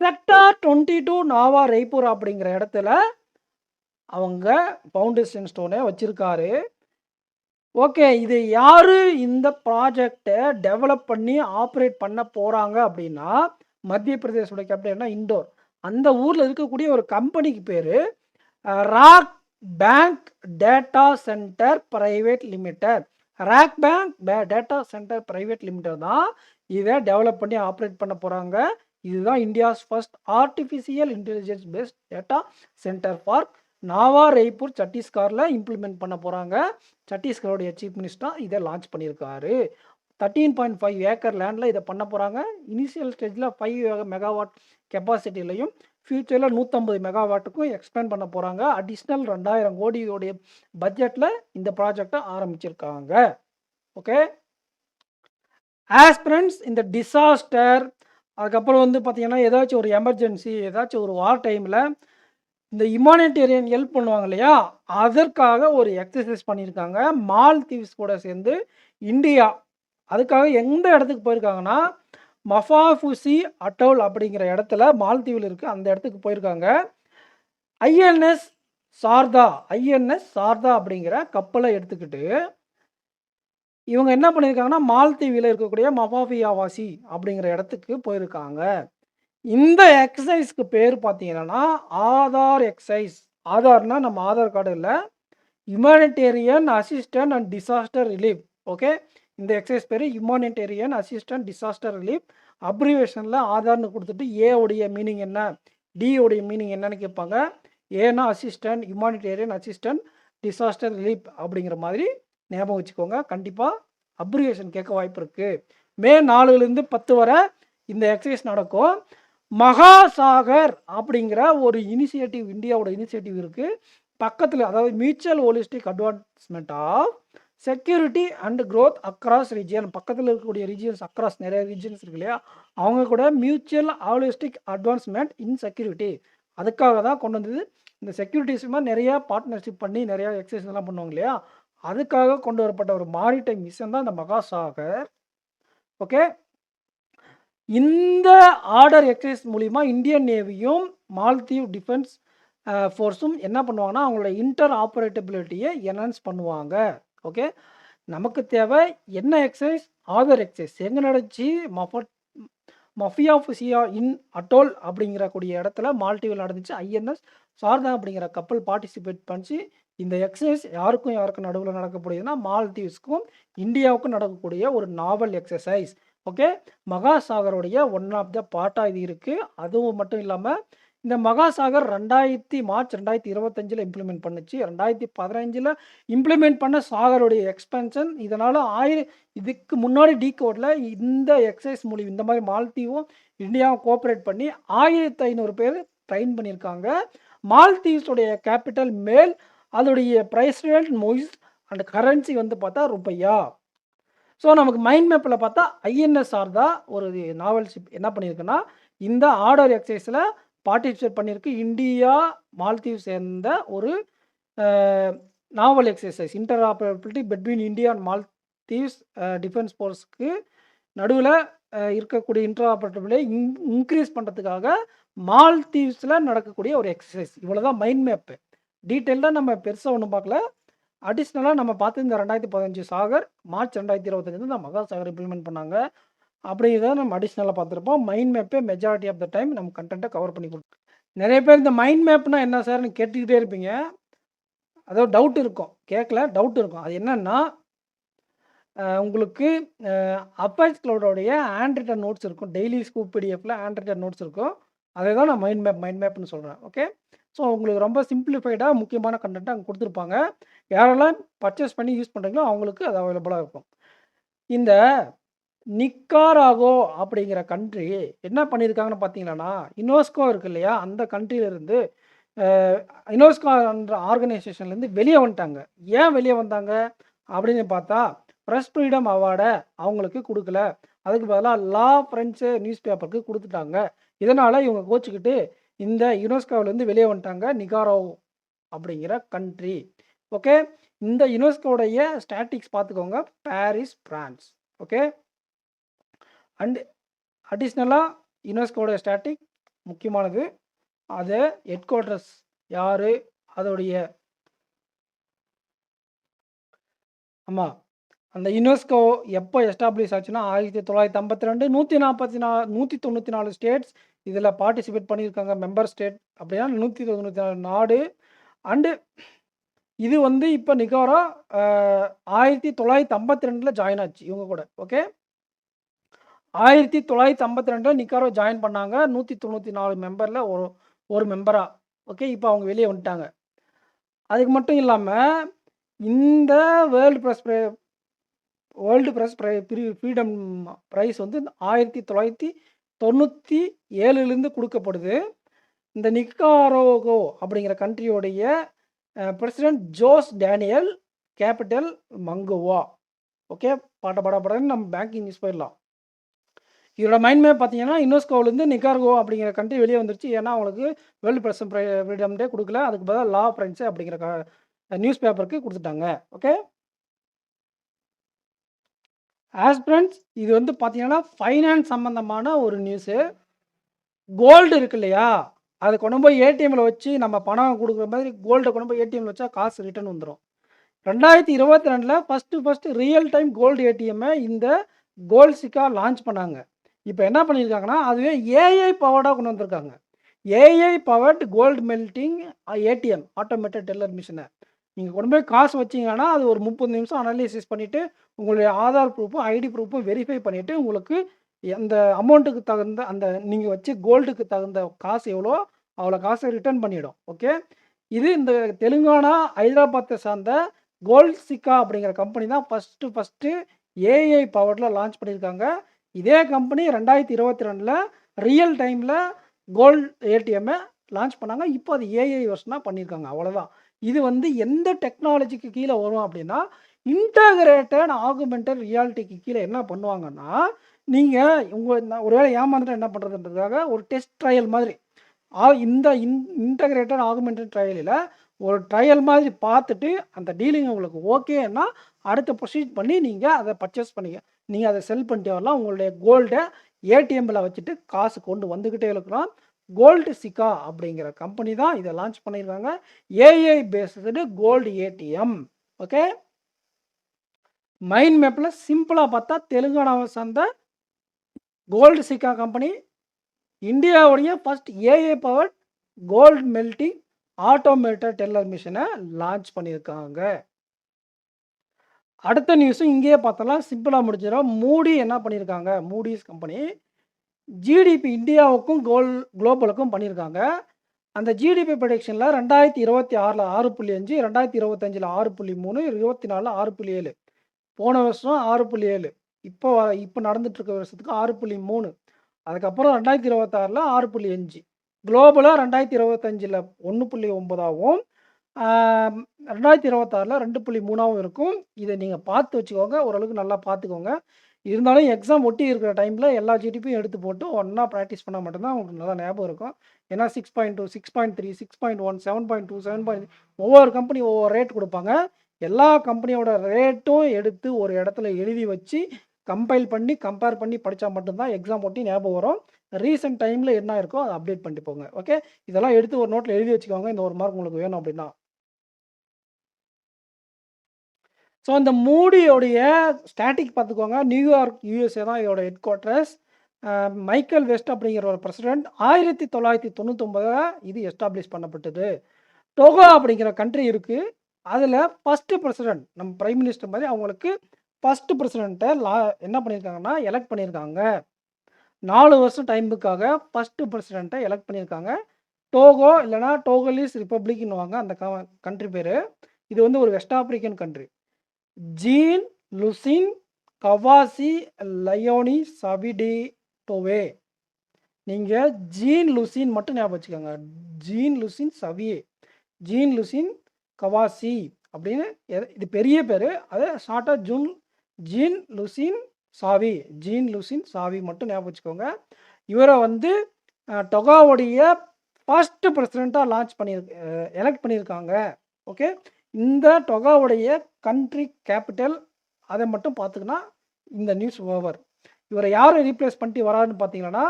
செக்டார் 22 நாவா ரெய்ப்பூர் அப்படிங்கிற இடத்துல அவங்க ஃபவுண்டேஷன் ஸ்டோனை வச்சுருக்காரு. ஓகே, இது யார் இந்த ப்ராஜெக்டை டெவலப் பண்ணி ஆப்ரேட் பண்ண போகிறாங்க அப்படின்னா, மத்திய பிரதேசோட கேபிட்டல்னா இண்டோர். அந்த ஊரில் இருக்கக்கூடிய ஒரு கம்பெனிக்கு பேர் rock bank data centre private limited. Rock bank data centre private limited தான் இதை டெவலப் பண்ணி ஆப்ரேட் பண்ண போகிறாங்க. இதுதான் India's first artificial intelligence based data centre park Nava Raipur சத்தீஸ்கரில் இம்ப்ளிமெண்ட் பண்ண போகிறாங்க. சத்தீஸ்கருடைய சீஃப் மினிஸ்டர் இதை லான்ச் பண்ணியிருக்காரு. 13.5 ஏக்கர் லேண்டில் இதை பண்ண போகிறாங்க. இனிஷியல் ஸ்டேஜில் 5 மெகாவாட் கெப்பாசிட்டிலையும் ஃப்யூச்சரில் 150 மெகாவாட்டுக்கும் எக்ஸ்பேண்ட் பண்ண போகிறாங்க. அடிஷ்னல் 2000 கோடியோடைய பட்ஜெட்டில் இந்த ப்ராஜெக்டை ஆரம்பிச்சிருக்காங்க. ஓகே, ஆஸ்பிரண்ட்ஸ் இந்த டிசாஸ்டர், அதுக்கப்புறம் பார்த்தீங்கன்னா ஏதாச்சும் ஒரு எமர்ஜென்சி, ஏதாச்சும் ஒரு வார் டைமில் இந்த ஹியூமானிட்டேரியன் ஹெல்ப் பண்ணுவாங்க இல்லையா, அதற்காக ஒரு எக்ஸசைஸ் பண்ணியிருக்காங்க மால்தீவ்ஸ் கூட சேர்ந்து இந்தியா. அதுக்காக எந்த இடத்துக்கு போயிருக்காங்கன்னா, மஃபாஃபுசி அட்டோல் அப்படிங்கிற இடத்துல மால்தீவில் இருக்குது, அந்த இடத்துக்கு போயிருக்காங்க. ஐஎன்எஸ் சாரதா அப்படிங்கிற கப்பலை எடுத்துக்கிட்டு இவங்க என்ன பண்ணியிருக்காங்கன்னா, மால்தீவில் இருக்கக்கூடிய மஃபாஃபியாவாசி அப்படிங்கிற இடத்துக்கு போயிருக்காங்க. இந்த எக்ஸசைஸ்க்கு பேர் பார்த்தீங்கன்னா, ஆதார் எக்ஸசைஸ். ஆதார்னா நம்ம ஆதார் கார்டு இல்ல. Humanitarian assistant and disaster relief. Okay. இந்த எக்ஸசைஸ் பேரு ஹியூமானிட்டேரியன் அசிஸ்டன்ட் டிசாஸ்டர் ரிலீஃப். அப்ரிவேஷன்ல ஆதார்னு குடுத்துட்டு, ஏ உடைய மீனிங் என்ன? டி உடைய மீனிங் என்னன்னு கேட்பாங்க. ஏன்னா assistant, humanitarian assistant, disaster relief அப்படிங்கிற மாதிரி ஞாபகம் வச்சுக்கோங்க. கண்டிப்பா அப்ரிவேஷன் கேட்க வாய்ப்பு இருக்கு. மே 4லிருந்து 10 வரை இந்த எக்ஸசைஸ் நடக்கும். மகாசாகர் அப்படிங்கிற ஒரு இனிஷியேட்டிவ், இந்தியாவோட இனிஷியேட்டிவ் இருக்கு. பக்கத்துல, அதாவது mutual holistic advancement of security and growth across region. பக்கத்தில் இருக்கக்கூடிய ரீஜியன்ஸ், அக்ராஸ் நிறைய ரீஜியன்ஸ் இருக்கு இல்லையா, அவங்க கூட மியூச்சுவல் ஹோலிஸ்டிக் அட்வான்ஸ்மெண்ட் இன் செக்யூரிட்டி, அதுக்காக தான் கொண்டு வந்தது. இந்த செக்யூரிட்டி விஷயமா நிறைய பார்ட்னர்ஷிப் பண்ணி நிறைய எக்ஸசைஸ் எல்லாம் பண்ணுவாங்க இல்லையா, அதுக்காக கொண்டு வரப்பட்ட ஒரு மாரிடைம் மிஷன் தான் இந்த மகாசாகர். ஓகே. இந்த ஆர்டர் எக்ஸசைஸ் மூலிமா இந்தியன் நேவியும் மால்தீவ் டிஃபென்ஸ் ஃபோர்ஸும் என்ன பண்ணுவாங்கன்னா, அவங்களோட இன்டர் ஆப்பரேட்டபிலிட்டியை என்ஹான்ஸ் பண்ணுவாங்க. ஓகே. நமக்கு தேவை என்ன எக்ஸசைஸ்? Author exercise. எங்கே நடந்துச்சு? மஃபியாஃபுசியா இன் அட்டோல் அப்படிங்கிற கூடிய இடத்துல மால்டீவில் நடந்துச்சு. ஐஎன்எஸ் சாரதா அப்படிங்கிற கப்பல் பார்ட்டிசிபேட் பண்ணிச்சு. இந்த எக்ஸசைஸ் யாருக்கும் நடுவில் நடக்கக்கூடியதுன்னா, மால்தீவ்ஸ்க்கும் இந்தியாவுக்கும் நடக்கக்கூடிய ஒரு நாவல் எக்ஸசைஸ். ஓகே. மகாசாகருடைய ஒன் ஆஃப் த பார்ட்டாக இது இருக்குது. அதுவும் மட்டும் இல்லாமல் இந்த மகாசாகர் மார்ச் 2025 இம்ப்ளிமெண்ட் பண்ணுச்சு. 2015 இம்ப்ளிமெண்ட் பண்ண சாகருடைய எக்ஸ்பென்ஷன். இதனால் இதுக்கு முன்னாடி டீகோடில் இந்த எக்ஸசைஸ் மூலியம் இந்த மாதிரி மால்தீவும் இந்தியாவும் கோஆப்ரேட் பண்ணி 1500 பேர் ட்ரெயின் பண்ணியிருக்காங்க. மால்தீவ்ஸுடைய கேபிட்டல் மேல், அதோடைய பிரசிடென்ட் மொய்ஸ் அண்ட் கரன்சி வந்து பார்த்தா ரூபையா. ஸோ நமக்கு மைண்ட் மேப்பில் பார்த்தா ஐஎன்எஸ் சாரதா ஒரு நாவல் ஷிப் என்ன பண்ணியிருக்குன்னா, இந்த ஆர்டர் எக்ஸசைஸில் பார்ட்டிசிபேட் பண்ணியிருக்கு. இந்தியா மால்தீவ் சேர்ந்த ஒரு naval exercise, interoperability between India and Maldives defence ஃபோர்ஸ்க்கு நடுவில் இருக்கக்கூடிய இன்டர் ஆப்பரபிலிட்டியை இன்க்ரீஸ் பண்ணுறதுக்காக மால்தீவ்ஸில் நடக்கக்கூடிய ஒரு எக்ஸசைஸ். இவ்வளோ தான் மைண்ட் மேப்பு. டீட்டெயிலாக நம்ம பெருசாக ஒன்றும் பார்க்கல. அடிஷ்னலாக நம்ம பார்த்து இந்த 2015 சாகர், மார்ச் 2025 தான் மகாசாகர் இம்ப்ளிமெண்ட் பண்ணாங்க. அப்படிங்கிறத நம்ம அடிஷ்னலாக பார்த்துருப்போம். மைண்ட் மேப்பே மெஜாரிட்டி ஆஃப் த டைம் நம்ம கண்டென்ட்டை கவர் பண்ணி கொடுக்கும். நிறைய பேர் இந்த மைண்ட் மேப்னா என்ன சார்னு கேட்டுக்கிட்டே இருப்பீங்க. அதாவது டவுட் இருக்கும், டவுட் இருக்கும். அது என்னன்னா, உங்களுக்கு அப்பாச் கிளவுடோடைய ஹேண்ட் ரிட்டன் நோட்ஸ் இருக்கும். டெய்லி ஸ்கூப் பிடிஎஃப்ல ஹேண்ட் ரிட்டன் நோட்ஸ் இருக்கும். அதை தான் நான் மைண்ட் மேப்னு சொல்கிறேன். ஓகே. ஸோ உங்களுக்கு ரொம்ப சிம்பிளிஃபைடாக முக்கியமான கண்டென்ட்டை அங்கே கொடுத்துருப்பாங்க. யாரெல்லாம் பர்ச்சேஸ் பண்ணி யூஸ் பண்ணுறீங்களோ அவங்களுக்கு அது அவைலபிளாக இருக்கும். இந்த நிக்காராகோ அப்படிங்கிற கண்ட்ரி என்ன பண்ணியிருக்காங்கன்னு பார்த்தீங்கன்னா, யுனெஸ்கோ இருக்கு இல்லையா, அந்த கண்ட்ரியிலேருந்து யுனெஸ்கோன்ற ஆர்கனைசேஷன்லேருந்து வெளியே வந்துட்டாங்க. ஏன் வெளியே வந்தாங்க அப்படின்னு பார்த்தா, ப்ரெஸ் ஃப்ரீடம் அவார்டை அவங்களுக்கு கொடுக்கல. அதுக்கு பதிலாக லா ஃப்ரெண்ட்ஸு நியூஸ் பேப்பருக்கு கொடுத்துட்டாங்க. இதனால் இவங்க கோச்சிக்கிட்டு இந்த யுனெஸ்கோவிலேருந்து வெளியே வந்துட்டாங்க நிகாரோ அப்படிங்கிற கண்ட்ரி. ஓகே. இந்த யுனெஸ்கோடைய ஸ்டாட்டிக்ஸ் பார்த்துக்கோங்க. Paris, France. ஓகே. அண்ட் அடிஷ்னலாக யுனெஸ்கோடைய ஸ்டாட்டிக் முக்கியமானது. அது ஹெட் குவார்ட்டர்ஸ் யார், அதோடைய ஆமாம், அந்த யுனெஸ்கோ எப்போ எஸ்டாப்ளிஷ் ஆச்சுன்னா 1952. 194 ஸ்டேட்ஸ் இதில் பார்ட்டிசிபேட் பண்ணியிருக்காங்க. மெம்பர் ஸ்டேட் அப்படின்னா 194 நாடு. அண்டு இது வந்து இப்போ நிகாரா 1952 ஜாயின் ஆச்சு இவங்க கூட. ஓகே. 1952 நிகாரா ஜாயின் பண்ணாங்க. 194 மெம்பரில் ஒரு மெம்பராக. ஓகே. இப்போ அவங்க வெளியே வந்துட்டாங்க. அதுக்கு மட்டும் இல்லாமல் இந்த வேர்ல்டு ப்ரெஸ் ஃப்ரீடம் ப்ரைஸ் வந்து 1997 கொடுக்கப்படுது. இந்த நிக்காராகோ அப்படிங்கிற கண்ட்ரியோடைய president Jose Daniel, capital Managua. Okay. படன்னு நம்ம பேங்கிங் நியூஸ் போயிடலாம். இதோட மைண்ட் மேப் பார்த்தீங்கன்னா, யுனெஸ்கோவிலேருந்து நிக்காராகோ அப்படிங்கிற கண்ட்ரி வெளியே வந்துருச்சு. ஏன்னா அவங்களுக்கு வேர்ல்டு ப்ரெஸ் ஃப்ரீடம் டே கொடுக்கல. அதுக்கு பதிலாக லா ஃப்ரெண்ட்ஸு அப்படிங்கிற நியூஸ் பேப்பருக்கு கொடுத்துட்டாங்க. ஓகே. ஆஸ்பிரண்ட்ஸ், இது வந்து பார்த்தீங்கன்னா ஃபைனான்ஸ் சம்மந்தமான ஒரு நியூஸு. கோல்டு இருக்கு இல்லையா, அதை கொண்டு போய் ஏடிஎம்மில் வச்சு நம்ம பணம் கொடுக்குற மாதிரி கோல்டை கொண்டு போய் ஏடிஎம்மில் வச்சா காசு ரிட்டர்ன் வந்துடும். 2022 ஃபஸ்ட்டு ரியல் டைம் கோல்டு ஏடிஎம்மை இந்த கோல்சிக்கா லான்ச் பண்ணாங்க. இப்போ என்ன பண்ணியிருக்காங்கன்னா, அதுவே ஏஐ பவர்டா கொண்டு வந்திருக்காங்க. AI powered gold melting ATM automated teller மிஷின. நீங்க கொண்டு போய் காசு வச்சீங்கன்னா, அது ஒரு 30 நிமிஷம் அனலைசிஸ் பண்ணிட்டு, உங்களுடைய ஆதார் ப்ரூஃபும், ஐடி ப்ரூஃபும் வெரிஃபை பண்ணிட்டு, உங்களுக்கு அந்த அமௌண்ட்டுக்கு தகுந்த அந்த நீங்க வச்ச கோல்டுக்கு தகுந்த காசு எவ்வளோ, அவ்வளோ காச ரிட்டர்ன் பண்ணிடும். ஓகே. இது இந்த தெலுங்கானா, ஹைதராபாத்த சார்ந்த கோல்ட் சிக்கா அப்படிங்கிற கம்பெனி தான் ஃபர்ஸ்ட்டு ஏஐ பவர்ட்ல லான்ச் பண்ணியிருக்காங்க. இதே கம்பெனி 2022ல ரியல் டைம்ல கோல்ட் ஏடிஎம்ம லான்ச் பண்ணாங்க. இப்போ அது ஏஐ வெர்ஷனா பண்ணியிருக்காங்க. அவ்வளோதான். இது வந்து எந்த டெக்னாலஜிக்கு கீழ வரும் அப்படின்னா, இன்டகிரேட்டட் ஆகுமென்டட் ரியாலிட்டிக்கு கீழ என்ன பண்ணுவாங்கன்னா, நீங்க ஒரு வேளை ஏமாந்துட்டா என்ன பண்றதுன்றதுக்காக ஒரு டெஸ்ட் ட்ரையல் மாதிரி. இந்த இன்டகிரேட்டட் ஆகுமென்டட் ட்ரையலில ஒரு ட்ரையல் மாதிரி பார்த்துட்டு, அந்த டீலிங் உங்களுக்கு ஓகேன்னா, அடுத்த ப்ரொசீட் பண்ணி நீங்க அத பர்ச்சேஸ் பண்ணீங்க. நீங்க அத செல் பண்ணிட்டே வரலாம். உங்களுடைய கோல்ட ஏடிஎம்ல வச்சுட்டு காசு கொண்டு வந்துகிட்டே இருக்கலாம். கோல்டு சிக்கா அப்படிங்கிற கம்பெனி தான் இத லான்ச் பண்ணியிருக்காங்க. AI based gold ATM. Okay. Mind மேப்ல சிம்பிளா பார்த்தா தெலுங்கானாவை சார்ந்த கோல்டு சிக்கா கம்பெனி இந்தியாவுடைய first AI powered gold melting automated teller மிஷின லான்ச் பண்ணியிருக்காங்க. அடுத்த நியூஸும் இங்கேயே பார்த்தலாம். சிம்பிளா முடிச்சிடும். மூடி என்ன பண்ணியிருக்காங்க, மூடிஸ் கம்பெனி ஜிடிபி இந்தியாவுக்கும் குளோபலுக்கும் பண்ணியிருக்காங்க. அந்த ஜிடிபி ப்ரெடிக்ஷன்ல 2026ல 6.5, 2025ல 6.3, 24ல 6.7. போன வருஷம் 6.7. இப்போ நடந்துட்டு இருக்க வருஷத்துக்கு 6.3. அதுக்கப்புறம் 2026ல 6.5. குளோபலா 2025ல 1.9ஆவும் 2026ல 2.3ஆவும் இருக்கும். இதை நீங்க பார்த்து வச்சுக்கோங்க. ஓரளவுக்கு நல்லா பார்த்துக்கோங்க. இருந்தாலும் எக்ஸாம் ஒட்டி இருக்கிற டைம்ல எல்லா ஜிடிபியும் எடுத்து போட்டு ஒண்ணா பிராக்டிஸ் பண்ணா மட்டும் தான் உங்களுக்கு நல்லா ஞாபகம் இருக்கும். ஏன்னா 6.2, 6.3, 6.1, 7.2, 7. ஒவ்வொரு கம்பெனி ஒவ்வொரு ரேட் குடுப்பாங்க. எல்லா கம்பெனியோட ரேட்டும் எடுத்து ஒரு இடத்துல எழுதி வச்சு, கம்பைல் பண்ணி, கம்பேர் பண்ணி படிச்சா மட்டும் தான் எக்ஸாம் ஒட்டி ஞாபகம் வரும். ரீசென்ட் டைம்ல என்ன இருக்கோ அத அப்டேட் பண்ணிட்டு போங்க. ஓகே. இதெல்லாம் எடுத்து ஒரு நோட்ல எழுதி வச்சுக்கோங்க. இந்த 1 மார்க் உங்களுக்கு வேணும் அப்படின்னா. ஸோ அந்த மூடியோடைய ஸ்டாட்டிக் பார்த்துக்கோங்க. நியூயார்க் யுஎஸ்ஏ தான் இதோட ஹெட் குவார்ட்டர்ஸ். மைக்கேல் வெஸ்ட் அப்படிங்கிற ஒரு பிரசிடென்ட் 1999ல இது எஸ்டாப்ளிஷ் பண்ணப்பட்டது. டோகோ அப்படிங்கிற கண்ட்ரி இருக்கு. அதில ஃபர்ஸ்ட் பிரசிடென்ட் நம்ம பிரைம் மினிஸ்டர் மாதிரி அவங்களுக்கு ஃபர்ஸ்ட் பிரசிடென்ட்ட என்ன பண்ணியிருக்காங்கன்னா, எலெக்ட் பண்ணியிருக்காங்க. 4 வருஷம் டைமுக்காக ஃபர்ஸ்ட் பிரசிடென்ட்ட எலெக்ட் பண்ணியிருக்காங்க. டோகோ இல்லன்னா டோகலீஸ் ரிப்பப்ளிக்ன்னுவாங்க அந்த கண்ட்ரி பேரு. இது வந்து ஒரு west African country. Jean Lucien Kwassi Lanyo Savi de Tove. நீங்க ஜீன் லுசின் மட்டும் ஞாபகம் வச்சுக்கோங்க. Jean Lucien Savi. Jean Lucien Kwassi அப்படின்னு இது பெரிய பேரு. அது ஷார்ட்டா Jean Lucien Savi. Jean Lucien Savi மட்டும் ஞாபகம் வச்சுக்கோங்க. இவரை வந்து டொகாவுடைய ஃபர்ஸ்ட் பிரசிடென்ட்டா எலெக்ட் பண்ணியிருக்காங்க. ஓகே. இந்த டொகாவுடைய கண்ட்ரி கேபிட்டல் அதை மட்டும் பார்த்துக்கினா இந்த நியூஸ் ஓவர். இவரை யாரை ரீப்ளேஸ் பண்ணிட்டு வராருன்னு பார்த்தீங்கன்னா,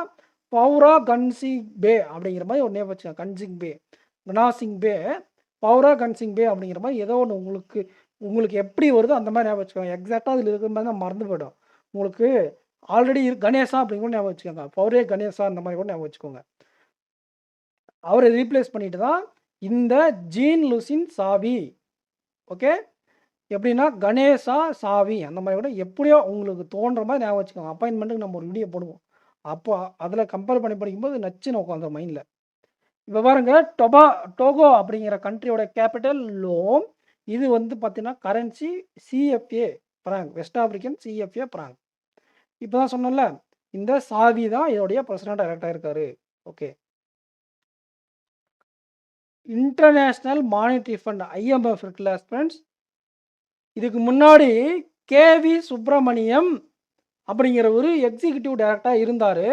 பௌரா கன்சிங் பே அப்படிங்கிற மாதிரி ஒரு நேம் வச்சுக்கோங்க. கன்சிங் பே, கனாசிங் பே, பௌரா கன்சிங் பே அப்படிங்கிற மாதிரி ஏதோ ஒன்று உங்களுக்கு எப்படி வருதோ அந்த மாதிரி ஞாபகம் வச்சுக்கோங்க. எக்ஸாக்டாக அதில் இருக்கிற மாதிரி தான் மறந்து போயிடும். உங்களுக்கு ஆல்ரெடி கணேசா அப்படிங்கிற கூட ஞாபகம் வச்சுக்கோங்க. பௌரே கணேசா அந்த மாதிரி கூட ஞாபகம் வச்சுக்கோங்க. அவரை ரீப்ளேஸ் பண்ணிட்டு தான் இந்த ஜீன் லுசின் சாவி. ஓகே. எப்படின்னா கணேசா சாவி அந்த மாதிரி கூட எப்படியோ உங்களுக்கு தோன்ற மாதிரி ஞாபகம் வச்சுக்கோங்க. அப்பாயின்மெண்ட்டுக்கு நம்ம ஒரு வீடியோ போடுவோம். அப்போ அதில் கம்பேர் பண்ணி படிக்கும்போது நச்சுன்னு உட்காந்துரும் மைண்டில். இப்போ பாருங்க டோகோ அப்படிங்கிற கண்ட்ரியோட கேபிட்டல் லோம். இது வந்து பார்த்தீங்கன்னா currency CFA franc. West African CFA franc. இப்போ தான் சொன்னோம்ல, இந்த சாவி தான் இதோடைய பிரசிடென்ட் எலெக்ட் ஆயிருக்காரு. Okay. International monetary fund IMF இருக்குல்ல ஃப்ரெண்ட்ஸ், இதுக்கு முன்னாடி கேவி சுப்பிரமணியம் அப்படிங்கிற ஒரு எக்ஸிக்யூட்டிவ் டைரக்டராக இருந்தார்.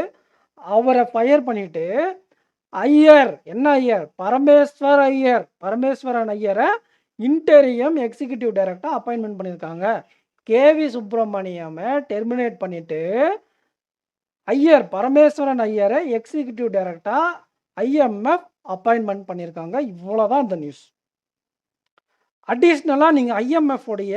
அவரை ஃபயர் பண்ணிட்டு ஐயர் என்ன ஐயர் பரமேஸ்வரன் ஐயரை இன்டெரியம் எக்ஸிக்யூட்டிவ் டைரக்டராக அப்பாயின்மெண்ட் பண்ணியிருக்காங்க. கேவி சுப்பிரமணியமை டெர்மினேட் பண்ணிட்டு பரமேஸ்வரன் ஐயரை எக்ஸிக்யூட்டிவ் டைரக்டராக IMF அப்பாயின்மெண்ட் பண்ணியிருக்காங்க. இவ்வளோதான் இந்த நியூஸ். அடிஷ்னலாக நீங்கள் IMF உடைய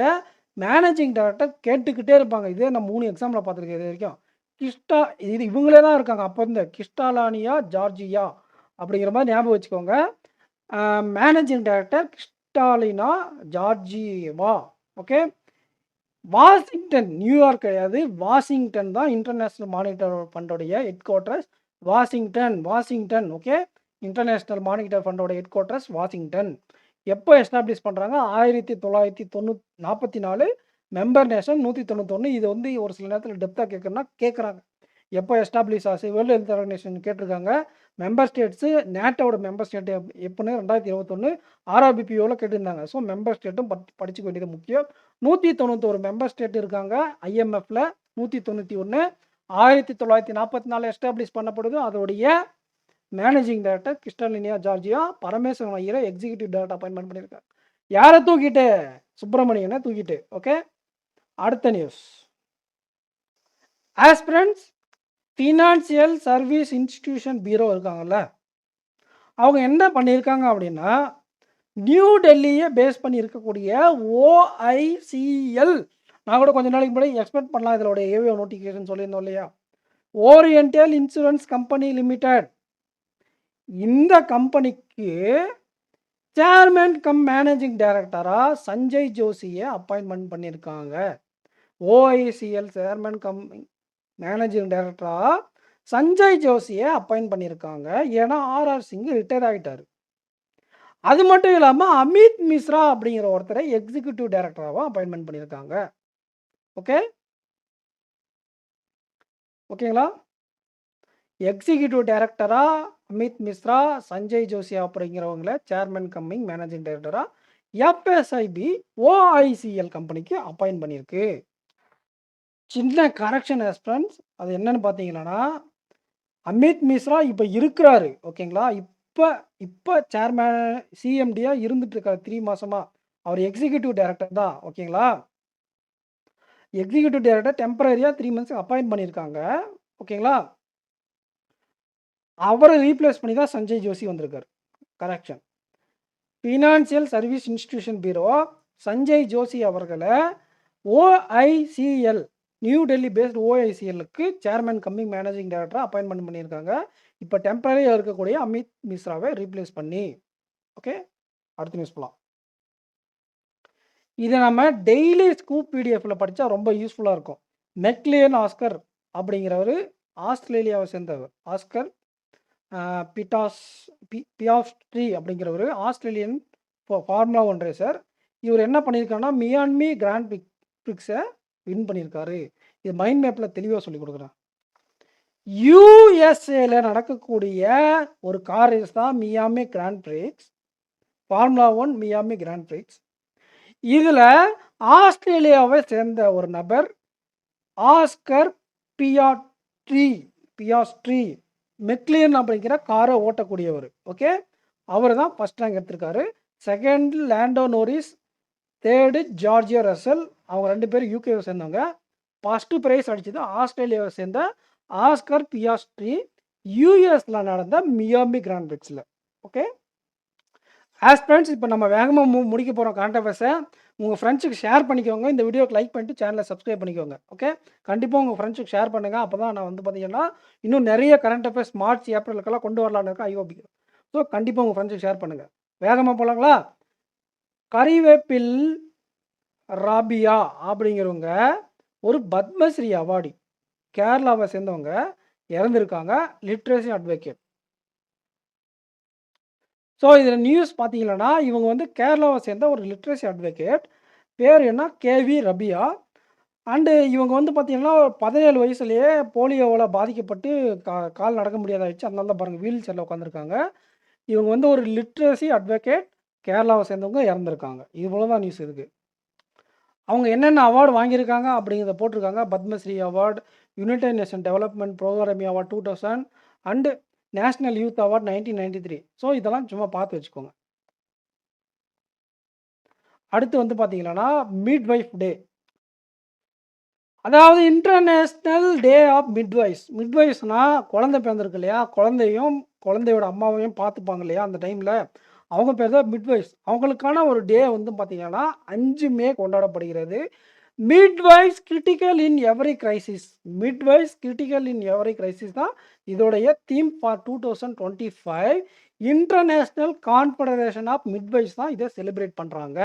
மேனேஜிங் டைரக்டர் கேட்டுக்கிட்டே இருப்பாங்க. இதே நான் 3 எக்ஸாம்பிள் பார்த்துருக்கேன் இது வரைக்கும். கிஸ்டா இது இவங்களே தான் இருக்காங்க. அப்போ இந்த கிஸ்டாலானியா ஜார்ஜியா அப்படிங்கிற மாதிரி ஞாபகம் வச்சுக்கோங்க. Managing director Kristalina Georgieva. Okay. Washington, New York கிடையாது. வாஷிங்டன் தான் இன்டர்நேஷனல் மானிட்டரி ஃபண்டோடைய headquarters. Washington. Okay. International monetary ஃபண்டோட ஹெட் குவார்ட்டர்ஸ் வாஷிங்டன். எப்போ எஸ்டாப்ளிஷ் பண்ணுறாங்க? 1944 மெம்பர் நேஷன் 191. இது வந்து ஒரு சில நேரத்தில் டெப்த்தாக கேட்குறாங்க. எப்போ எஸ்டாப்ளிஷ் ஆச்சு? வேர்ல்டு ஹெல்த் ஆர்கனைசேஷன் கேட்டிருக்காங்க. மெம்பர் ஸ்டேட்ஸு நேட்டோட மெம்பர் ஸ்டேட் எப்போன்னு 2021 ஆர்ஆர்பிபிஓவில் கேட்டிருந்தாங்க. ஸோ மெம்பர் ஸ்டேட்டும் படிச்சுக்க வேண்டியது முக்கியம். 191 மெம்பர் ஸ்டேட் இருக்காங்க ஐஎம்எஃப்ல. 191 1944 எஸ்டாப்ளிஷ் பண்ணப்படுது. அதோடைய managing director Kristalina Georgieva. Parameswaran ஐயரை எக்ஸிக்யூட்டிவ் டைரக்டர் அப்பாயின்மெண்ட் பண்ணியிருக்காங்க. யாரை தூக்கிட்டு? சுப்பிரமணியனை தூக்கிட்டு. ஓகே. அடுத்த news. Aspirants financial service institution bureau இருக்காங்கல்ல, அவங்க என்ன பண்ணியிருக்காங்க அப்படின்னா, நியூ டெல்லியை பேஸ் பண்ணி இருக்கக்கூடிய ஓஐசிஎல். நான் கூட கொஞ்ச நாளைக்கு முன்னாடி எக்ஸ்பெக்ட் பண்ணலாம் இதோட ஏவிஓ நோட்டிஃபிகேஷன் சொல்லியிருந்தோம் இல்லையா? Oriental insurance company limited. இந்த கம்பெனிக்கு சேர்மன் கம் மேனேஜிங் டைரக்டராக சஞ்சய் ஜோஷியை அப்பாயின்மெண்ட் பண்ணியிருக்காங்க. ஓஐசிஎல் சேர்மன் கம் மேனேஜிங் டைரக்டராக சஞ்சய் ஜோஷியை அப்பாயின்ட் பண்ணியிருக்காங்க. ஏன்னா ஆர்ஆர் சிங் ரிட்டையர் ஆகிட்டார். அது மட்டும் இல்லாமல் அமித் மிஸ்ரா அப்படிங்கிற ஒருத்தரை எக்ஸிக்யூட்டிவ் டைரக்டராகவும் அப்பாயின்மெண்ட் பண்ணியிருக்காங்க. ஓகேங்களா? எக்ஸிக்யூட்டிவ் டைரக்டராக அமித் மிஸ்ரா, சஞ்சய் ஜோஷி அப்படிங்கிறவங்கள சேர்மன் கம்மிங் மேனேஜிங் டைரக்டராக எஃப்எஸ்ஐபி ஓஐசிஎல் கம்பெனிக்கு அப்பாயின்ட் பண்ணியிருக்கு. சின்ன கரெக்ஷன் ஆஸ்பிரண்ட்ஸ். அது என்னன்னு பார்த்தீங்கன்னா, அமித் மிஸ்ரா இப்போ இருக்கிறாரு. ஓகேங்களா? இப்போ சேர்மேன் சிஎம்டியாக இருந்துட்டு இருக்காரு 3 மாசமா. அவர் எக்ஸிக்யூட்டிவ் டைரக்டர் தான். ஓகேங்களா? எக்ஸிக்யூட்டிவ் டைரக்டர் டெம்பரரியாக 3 மந்த்ஸ் அப்பாயின்ட் பண்ணியிருக்காங்க. ஓகேங்களா? அவரை ரீப்ளேஸ் பண்ணி தான் சஞ்சய் ஜோஷி வந்திருக்காரு. Correction. Financial service institution bureau Sanjay Joshi அவர்களை ஓஐசிஎல் நியூ டெல்லி பேஸ்ட் ஓஐசிஎல்லுக்கு சேர்மன் கம்மிங் மேனேஜிங் டைரக்டராக அப்பாயின்மெண்ட் பண்ணியிருக்காங்க. இப்போ டெம்பரரியாக இருக்கக்கூடிய அமித் மிஸ்ராவை ரீப்ளேஸ் பண்ணி. ஓகே. அடுத்த நியூஸ் போகலாம். இதை நம்ம டெய்லி ஸ்கூப் பிடிஎஃப்ல படித்தா ரொம்ப யூஸ்ஃபுல்லாக இருக்கும். மெக்லியன் ஆஸ்கர் அப்படிங்கிறவர் ஆஸ்திரேலியாவை சேர்ந்தவர். ஆஸ்கர் பியாஸ்ட்ரி அப்படிங்கிறவர் ஆஸ்திரேலியன் ஃபார்முலா 1 ரேசர். இவர் என்ன பண்ணியிருக்காருன்னா மியாமி கிராண்ட் பிரிக்ஸை வின் பண்ணியிருக்காரு. இது மைண்ட் மேப்பில் தெளிவாக சொல்லி கொடுக்குறேன். யூஎஸ்ஏல நடக்கக்கூடிய ஒரு கார் ரேஸ் தான் Miami Grand Prix. Formula 1 Miami Grand Prix. இதில் ஆஸ்திரேலியாவை சேர்ந்த ஒரு நபர் ஆஸ்கர் பியாஸ்ட்ரி மெக்லியன் அப்படிங்கிற காரை ஓட்டக்கூடியவர். ஓகே. அவர் தான் ஃபர்ஸ்ட் ரேங்க் எடுத்திருக்காரு. Second Lando Norris, third Georgia Russell. அவங்க 2 பேரும் யூகேவை சேர்ந்தவங்க. ஃபஸ்ட்டு ப்ரைஸ் அடித்தது ஆஸ்திரேலியாவை சேர்ந்த ஆஸ்கர் பியாஸ்ட்ரி யூஎஸில் நடந்த மியாமி கிராண்ட் பிரிக்ஸில். ஓகே. ஆஸ்பிரண்ட்ஸ் இப்போ நம்ம வேகமாக முடிக்க போகிறோம் கரண்ட் அஃபேர்ஸை. உங்கள் ஃப்ரெண்ட்ஸுக்கு ஷேர் பண்ணிக்கோங்க. இந்த வீடியோக்கு லைக் பண்ணிட்டு சேனலை சப்ஸ்கிரைப் பண்ணிக்கோங்க. ஓகே. கண்டிப்பாக உங்கள் ஃப்ரெண்ட்ஸுக்கு ஷேர் பண்ணுங்கள். அப்போ தான் நான் வந்து பார்த்தீங்கன்னா இன்னும் நிறைய கரண்ட் அஃபேர்ஸ் மார்ச் ஏப்ரலுக்கெல்லாம் கொண்டு வரலான்னு இருக்கேன் ஐஓபி. ஸோ கண்டிப்பாக உங்கள் ஃப்ரெண்ட்ஸுக்கு ஷேர் பண்ணுங்கள். வேகமாக போகலாங்களா? கரிவேப்பில் ராபியா அப்படிங்கிறவங்க ஒரு பத்மஸ்ரீ அவார்டி, கேரளாவை சேர்ந்தவங்க, இறந்துருக்காங்க. Literacy advocate. ஸோ இதில் நியூஸ் பார்த்தீங்கன்னா இவங்க வந்து கேரளாவை சேர்ந்த ஒரு லிட்ரேசி அட்வொகேட். பேர் என்ன? கேவி ரபியா. அண்டு இவங்க வந்து பார்த்தீங்கன்னா 17 வயசுலேயே போலியோவில் பாதிக்கப்பட்டு கால் நடக்க முடியாதாகிடுச்சு. அதனால தான் பாருங்கள் வீல் சேரில் உட்காந்துருக்காங்க. இவங்க வந்து ஒரு லிட்ரேசி அட்வொகேட், கேரளாவை சேர்ந்தவங்க, இறந்துருக்காங்க. இது போல தான் நியூஸ் இருக்குது. அவங்க என்னென்ன அவார்டு வாங்கியிருக்காங்க அப்படிங்கிறத போட்டிருக்காங்க. Padmashri award, United Nation development programme award 2000 and national youth award 1993. So இதெல்லாம் சும்மா பார்த்து வச்சுக்கோங்க. அடுத்து வந்து பார்த்தீங்கன்னா மிட்வைஃப் டே, அதாவது இன்டர்நேஷ்னல் டே ஆஃப் மிட்வைஃப்ஸ். மிட்வைஃப்ஸ்னால் குழந்தை பிறந்திருக்கு இல்லையா, குழந்தையும் குழந்தையோட அம்மாவையும் பார்த்துப்பாங்க இல்லையா அந்த டைமில், அவங்க பேர் தான் மிட்வைஃப்ஸ். அவங்களுக்கான ஒரு டே வந்து பார்த்தீங்கன்னா 5 மே கொண்டாடப்படுகிறது. Midwives critical in every crisis. Midwives critical in every crisis தான் இதோடைய theme for 2025. International confederation of midwives தான் இதை செலிப்ரேட் பண்ணுறாங்க.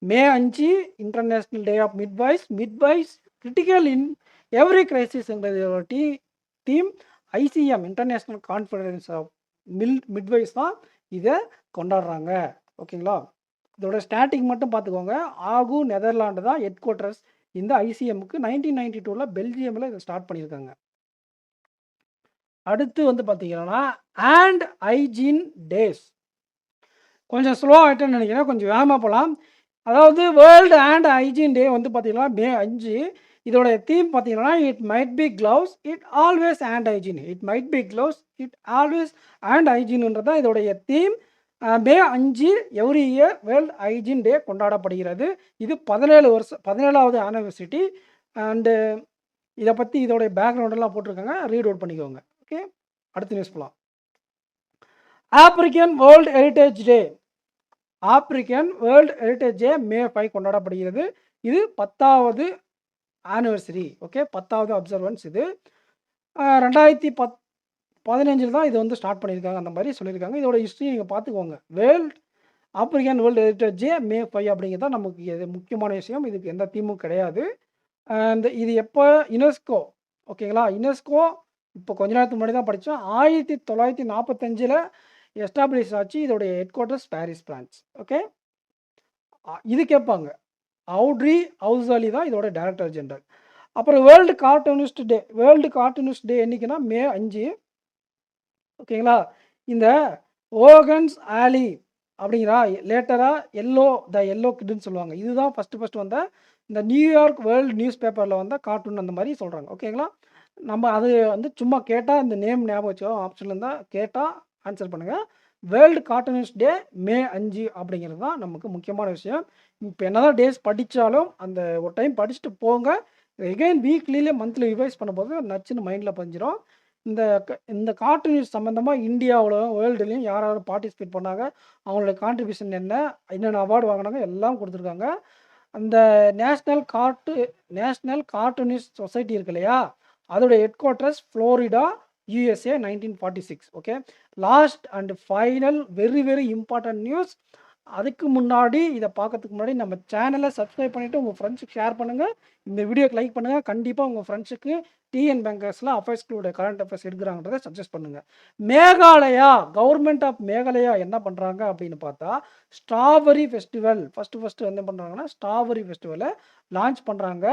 May 5 international day of midwives. Midwives critical in every கிரைசிஸ்ங்கிறதோட theme ICM international confederation of midwives தான் இதை கொண்டாடுறாங்க. ஓகேங்களா? இதோட ஸ்டார்டிங் மட்டும் பார்த்துக்கோங்க. ஆகு நெதர்லாண்டு தான் ஹெட் குவார்ட்டர்ஸ் இந்த ஐசிஎம்முக்கு. 1992 பெல்ஜியமில் இதை ஸ்டார்ட் பண்ணியிருக்காங்க. அடுத்து வந்து பார்த்தீங்கன்னா அண்ட் ஹைஜீன் டேஸ். கொஞ்சம் ஸ்லோ ஆகிட்டேன்னு நினைக்கிறேன், கொஞ்சம் வேகமாக போகலாம். அதாவது வேர்ல்டு அண்ட் ஹைஜீன் டே வந்து பார்த்தீங்கன்னா மே 5. இதோட தீம் பார்த்தீங்கன்னா it might be gloves it always and hygiene. It might be gloves it always and ஹைஜீன்ன்றது தான் இதோடைய theme. May 5 every year world hygiene day கொண்டாடப்படுகிறது. இது 17வது ஆனிவர்சரி. அண்டு இதை பற்றி இதோடைய பேக்ரவுண்டெல்லாம் போட்டிருக்காங்க, ரீட் அவுட் பண்ணிக்கோங்க. ஓகே, அடுத்த நியூஸ் போகலாம். African world heritage day. African world heritage day May 5 கொண்டாடப்படுகிறது. இது 10வது ஆனிவர்சரி. ஓகே, 10வது அப்சர்வன்ஸ். இது 2015 தான் இது வந்து ஸ்டார்ட் பண்ணியிருக்காங்க, அந்த மாதிரி சொல்லியிருக்காங்க. இதோட ஹிஸ்ட்ரி நீங்கள் பார்த்துக்கோங்க. African world heritage day May 5 அப்படிங்கிறது தான் நமக்கு இது முக்கியமான விஷயம். இதுக்கு எந்த தீமும் கிடையாது. இது எப்போ யுனெஸ்கோ, ஓகேங்களா, யுனெஸ்கோ இப்போ கொஞ்ச நேரத்துக்கு முன்னாடி தான் படித்தோம். 1945 எஸ்டாப்ளிஷ் ஆச்சு. இதோடைய head quarters Paris, France. Okay, இது கேட்பாங்க. அவுட்ரி ஹவுசாலி தான் இதோட டைரக்டர் ஜெனரல். அப்புறம் வேர்ல்டு கார்ட்டூனிஸ்ட் டே. வேர்ல்டு கார்ட்டூனிஸ்ட் டே என்றைக்குன்னா மே 5. ஓகேங்களா? இந்த ஓகன்ஸ் ஆலி அப்படிங்கிறா லேட்டராக எல்லோ கிட்னு சொல்லுவாங்க. இதுதான் ஃபஸ்ட்டு வந்த இந்த நியூயார்க் வேர்ல்டு நியூஸ் பேப்பரில் வந்த கார்ட்டூன், அந்த மாதிரி சொல்கிறாங்க. ஓகேங்களா? நம்ம அது வந்து சும்மா கேட்டால் இந்த நேம் ஞாபகம் வச்சோ, ஆப்ஷனில் இருந்தால் கேட்டால் ஆன்சர் பண்ணுங்கள். வேர்ல்டு கார்ட்டூனிஸ்ட் டே மே 5 அப்படிங்கிறது தான் நமக்கு முக்கியமான விஷயம். இப்போ என்னதான் டேஸ் படித்தாலும் அந்த ஒரு டைம் படிச்சுட்டு போங்க. எகைன் வீக்லியிலே மந்த்லி ரிவைஸ் பண்ணும்போது நச்சுன்னு மைண்டில் பதிஞ்சிடும். இந்த கார்ட்டூனிஸ்ட் சம்மந்தமாக இந்தியாவில் வேர்ல்டுலேயும் யார் யார் பார்ட்டிசிபேட் பண்ணாங்க, அவங்களோட கான்ட்ரிபியூஷன் என்னென்ன அவார்டு வாங்கினாங்க எல்லாம் கொடுத்துருக்காங்க. அந்த நேஷ்னல் கார்ட்டூனிஸ்ட் சொசைட்டி இருக்கு இல்லையா, அதோட head quarters Florida, USA, 1946. Okay, last and final very important news. அதுக்கு முன்னாடி இதை பார்க்கறதுக்கு முன்னாடி நம்ம சேனலை சப்ஸ்கிரைப் பண்ணிவிட்டு உங்கள் ஃப்ரெண்ட்ஸுக்கு ஷேர் பண்ணுங்கள். இந்த வீடியோக்கு லைக் பண்ணுங்கள். கண்டிப்பாக உங்கள் ஃப்ரெண்ட்ஸுக்கு டிஎன் பேங்கர்ஸில் அஃபேர்ஸ்களுடைய கரண்ட் அஃபேர்ஸ் எடுக்கிறாங்கன்றதை சஜஸ்ட் பண்ணுங்கள். மேகாலயா, கவர்மெண்ட் ஆஃப் மேகாலயா என்ன பண்ணுறாங்க அப்படின்னு பார்த்தா ஸ்ட்ராபெரி ஃபெஸ்டிவல் ஃபஸ்ட்டு என்ன பண்ணுறாங்கன்னா ஸ்ட்ராபெரி ஃபெஸ்டிவலை லான்ச் பண்ணுறாங்க.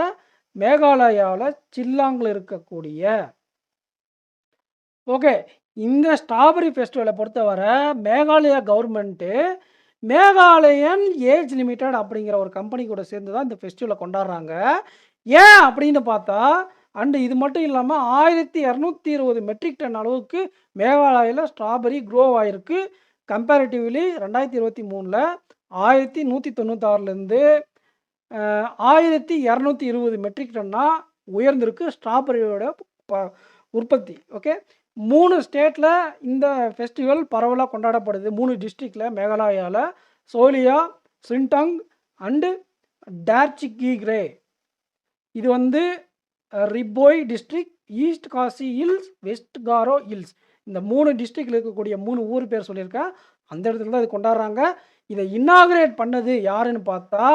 மேகாலயாவில் சில்லாங்கில் இருக்கக்கூடிய ஓகே, இந்த ஸ்ட்ராபெரி ஃபெஸ்டிவலை பொறுத்தவரை மேகாலயா கவர்மெண்ட்டு மேகாலயன் ஏஜ் லிமிடெட் அப்படிங்கிற ஒரு கம்பெனி கூட சேர்ந்து தான் இந்த ஃபெஸ்டிவலை கொண்டாடுறாங்க. ஏன் அப்படின்னு பார்த்தா இது மட்டும் இல்லாமல் 1220 மெட்ரிக் டன் அளவுக்கு மேகாலயாவில் ஸ்ட்ராபெரி க்ரோ ஆகிருக்கு. கம்பேரிட்டிவ்லி 2023 1196லேருந்து 1220 மெட்ரிக் டன்னாக உயர்ந்திருக்கு ஸ்ட்ராபெரியோட உற்பத்தி. ஓகே, 3 ஸ்டேட்டில் இந்த ஃபெஸ்டிவல் பரவலாக கொண்டாடப்படுது. 3 டிஸ்ட்ரிக்டில் மேகாலயாவில் சோலியா, சின்டங் அண்டு டார்ஜிலிங். இது வந்து Ribhoi district, east Khasi hills, west Garo hills. இந்த 3 டிஸ்ட்ரிக்டில் இருக்கக்கூடிய 3 ஊர் பேர் சொல்லியிருக்கேன். அந்த இடத்துல தான் இது கொண்டாடுறாங்க. இதை இன்னாகிரேட் பண்ணது யாருன்னு பார்த்தா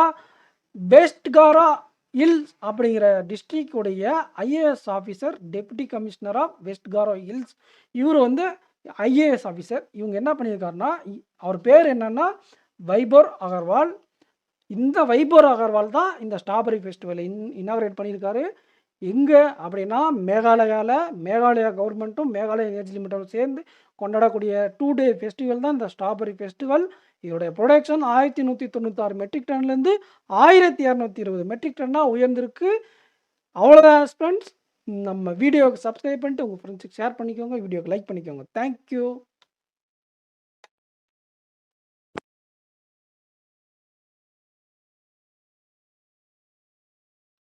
வெஸ்ட் காரோ ஹில்ஸ் அப்படிங்கிற டிஸ்ட்ரிக்டுடைய IAS officer, deputy commissioner of west Garo hills. இவர் வந்து ஐஏஎஸ் ஆஃபீஸர். இவங்க என்ன பண்ணியிருக்காருன்னா, அவர் பேர் என்னென்னா வைபோர் அகர்வால். இந்த வைபோர் அகர்வால் தான் இந்த ஸ்ட்ராபெரி ஃபெஸ்டிவலை இனாகிரேட் பண்ணியிருக்காரு. எங்கே அப்படின்னா மேகாலயா கவர்மெண்ட்டும் மேகாலயா ஏஜ் லிமிட்டும் சேர்ந்து கொண்டாடக்கூடிய 2 டே ஃபெஸ்டிவல் தான் இந்த ஸ்ட்ராபெரி ஃபெஸ்டிவல். இதோடைய ப்ரொடக்ஷன் 1196 மெட்ரிக் டன்லேருந்து 1220 மெட்ரிக் டன்னாக உயர்ந்திருக்கு. அவ்வளோதான் ஃப்ரெண்ட்ஸ். நம்ம வீடியோவுக்கு சப்ஸ்கிரைப் பண்ணிட்டு உங்கள் ஃப்ரெண்ட்ஸுக்கு ஷேர் பண்ணிக்கோங்க, வீடியோக்கு லைக் பண்ணிக்கோங்க. தேங்க்யூ.